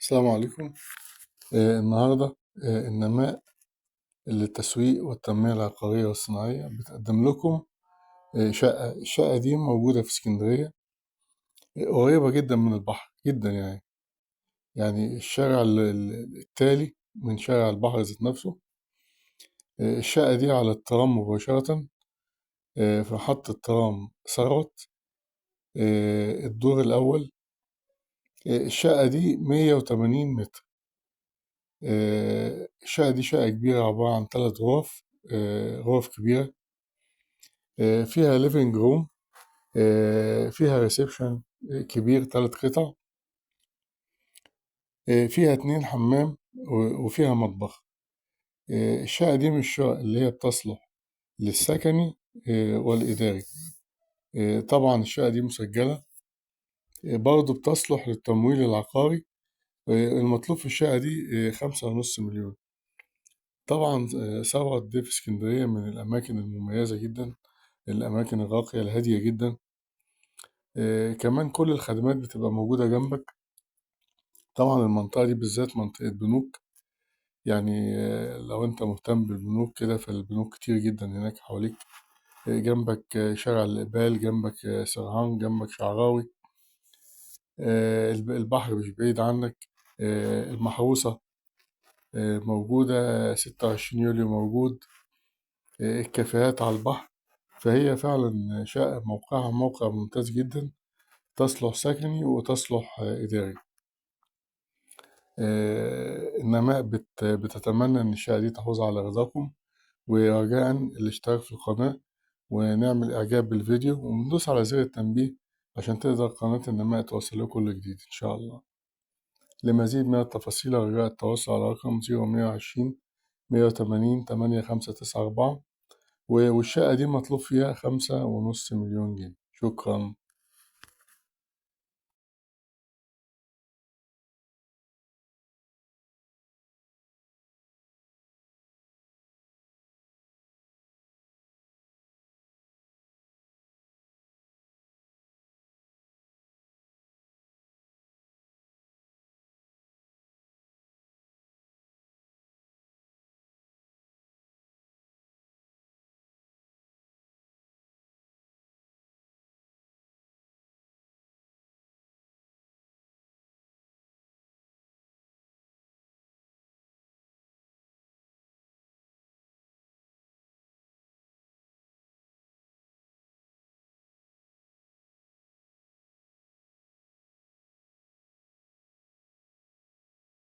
السلام عليكم. النهاردة النماء للتسويق والتنمية العقارية والصناعية بتقدم لكم الشقة دي موجودة في اسكندرية، قريبة جدا من البحر جدا يعني الشارع التالي من شارع البحر ذات نفسه. الشقة دي على الترام مباشرة، في محطة ترام ثروت، الدور الأول. الشقة دي 180 متر. الشقة دي شقة كبيرة، عبارة عن 3 غرف، غرف كبيرة. فيها ليفينج روم، فيها ريسبشن كبير 3 قطع، فيها 2 حمام وفيها مطبخ. الشقة دي من الشقق اللي هي بتصلح للسكني والإداري. طبعا الشقة دي مسجلة، برضه بتصلح للتمويل العقاري. المطلوب في الشقة دي 5.5 مليون. طبعا ثروت دي في اسكندرية من الأماكن المميزة جدا، الأماكن الراقية الهادية جدا. كمان كل الخدمات بتبقى موجودة جنبك. طبعا المنطقة دي بالذات منطقة بنوك، يعني لو انت مهتم بالبنوك كده، فالبنوك كتير جدا هناك حواليك. جنبك شارع الإقبال، جنبك سرهان، جنبك شعراوي. البحر مش بعيد عنك. المحروسة موجودة، 26 يوليو موجود. الكافيهات على البحر. فهي فعلا شقة موقعها موقع ممتاز جدا، تصلح سكني وتصلح إداري. النماء بتتمنى إن الشقة دي تحوز على رضاكم، ورجاء الاشتراك في القناة، ونعمل إعجاب بالفيديو، وندوس على زر التنبيه عشان تقدر قناة النماء توصل لكم كل جديد إن شاء الله. لمزيد من التفاصيل رجاء التواصل على رقم 0120 180 8594. والشقة دي مطلوب فيها 5.5 مليون جنيه. شكرا.